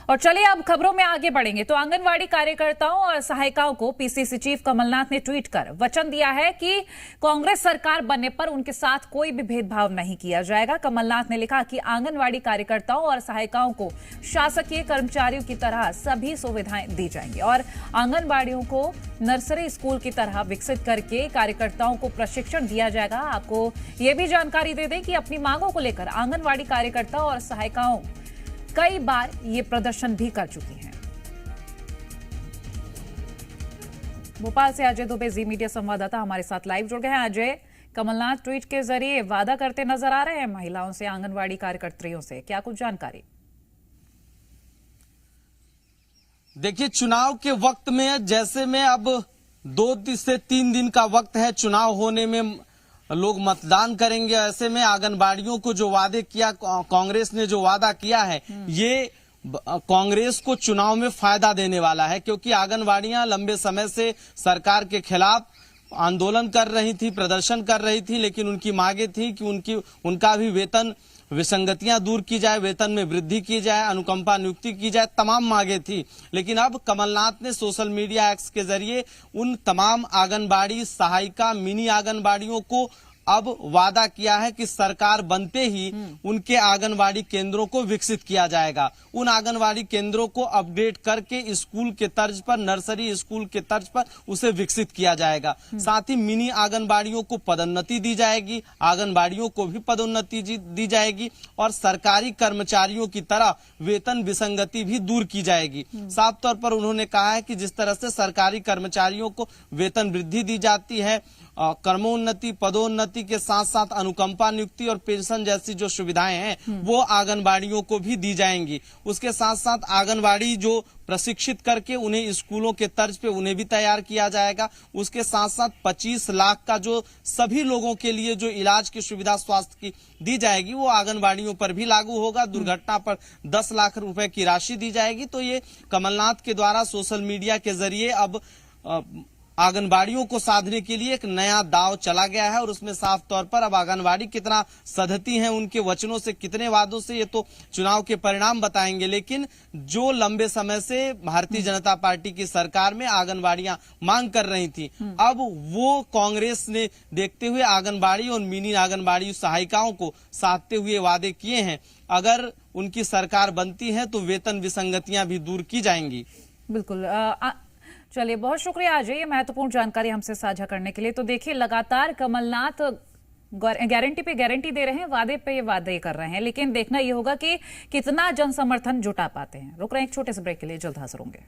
और चलिए अब खबरों में आगे बढ़ेंगे तो आंगनवाड़ी कार्यकर्ताओं और सहायिकाओं को पीसीसी चीफ कमलनाथ ने ट्वीट कर वचन दिया है कि कांग्रेस सरकार बनने पर उनके साथ कोई भी भेदभाव नहीं किया जाएगा। कमलनाथ ने लिखा कि आंगनवाड़ी कार्यकर्ताओं और सहायिकाओं को शासकीय कर्मचारियों की तरह सभी सुविधाएं दी जाएंगी और आंगनवाड़ियों को नर्सरी स्कूल की तरह विकसित करके कार्यकर्ताओं को प्रशिक्षण दिया जाएगा। आपको यह भी जानकारी दे दें कि अपनी मांगों को लेकर आंगनवाड़ी कार्यकर्ताओं और सहायिकाओं कई बार ये प्रदर्शन भी कर चुकी हैं। भोपाल से अजय दुबे जी मीडिया संवाददाता हमारे साथ लाइव जुड़ गए हैं। अजय, कमलनाथ ट्वीट के जरिए वादा करते नजर आ रहे हैं महिलाओं से, आंगनवाड़ी कार्यकर्त्रियों से, क्या कुछ जानकारी? देखिए, चुनाव के वक्त में जैसे में अब 2 से 3 दिन का वक्त है चुनाव होने में, लोग मतदान करेंगे। ऐसे में आंगनबाड़ियों को जो वादे किया, कांग्रेस ने जो वादा किया है, ये कांग्रेस को चुनाव में फायदा देने वाला है, क्योंकि आंगनबाड़ियां लंबे समय से सरकार के खिलाफ आंदोलन कर रही थी, प्रदर्शन कर रही थी, लेकिन उनकी मांगे थी कि उनका भी वेतन विसंगतियां दूर की जाए, वेतन में वृद्धि की जाए, अनुकंपा नियुक्ति की जाए, तमाम मांगे थी। लेकिन अब कमलनाथ ने सोशल मीडिया एक्स के जरिए उन तमाम आंगनबाड़ी सहायिका, मिनी आंगनबाड़ियों को अब वादा किया है कि सरकार बनते ही उनके आंगनबाड़ी केंद्रों को विकसित किया जाएगा। उन आंगनबाड़ी केंद्रों को अपग्रेड करके स्कूल के तर्ज पर, नर्सरी स्कूल के तर्ज पर उसे विकसित किया जाएगा। साथ ही मिनी आंगनबाड़ियों को पदोन्नति दी जाएगी, आंगनबाड़ियों को भी पदोन्नति दी जाएगी और सरकारी कर्मचारियों की तरह वेतन विसंगति भी दूर की जाएगी। साफ तौर पर उन्होंने कहा है कि जिस तरह से सरकारी कर्मचारियों को वेतन वृद्धि दी जाती है, कर्मोन्नति, पदोन्नति के साथ साथ अनुकंपा नियुक्ति और पेंशन जैसी जो सुविधाएं हैं वो आंगनबाड़ियों को भी दी जाएंगी। उसके साथ साथ आंगनबाड़ी जो प्रशिक्षित करके उन्हें स्कूलों के तर्ज पे उन्हें भी तैयार किया जाएगा। उसके साथ साथ 25 लाख का जो सभी लोगों के लिए जो इलाज की सुविधा स्वास्थ्य की दी जाएगी वो आंगनबाड़ियों पर भी लागू होगा। दुर्घटना पर 10 लाख रुपए की राशि दी जाएगी। तो ये कमलनाथ के द्वारा सोशल मीडिया के जरिए अब आंगनबाड़ियों को साधने के लिए एक नया दाव चला गया है और उसमें साफ तौर पर अब आंगनबाड़ी कितना सधती हैं, उनके वचनों से, कितने वादों से, ये तो चुनाव के परिणाम बताएंगे। लेकिन जो लंबे समय से भारतीय जनता पार्टी की सरकार में आंगनबाड़ियां मांग कर रही थी, अब वो कांग्रेस ने देखते हुए आंगनबाड़ी और मिनी आंगनबाड़ी सहायिकाओं को साधते हुए वादे किए हैं। अगर उनकी सरकार बनती है तो वेतन विसंगतियां भी दूर की जाएंगी। बिल्कुल। चलिए, बहुत शुक्रिया अजय, ये महत्वपूर्ण जानकारी हमसे साझा करने के लिए। तो देखिए, लगातार कमलनाथ गारंटी पे गारंटी दे रहे हैं, वादे पे ये वादे कर रहे हैं, लेकिन देखना ये होगा कि कितना जन समर्थन जुटा पाते हैं। रुक रहे हैं एक छोटे से ब्रेक के लिए, जल्द हाजिर होंगे।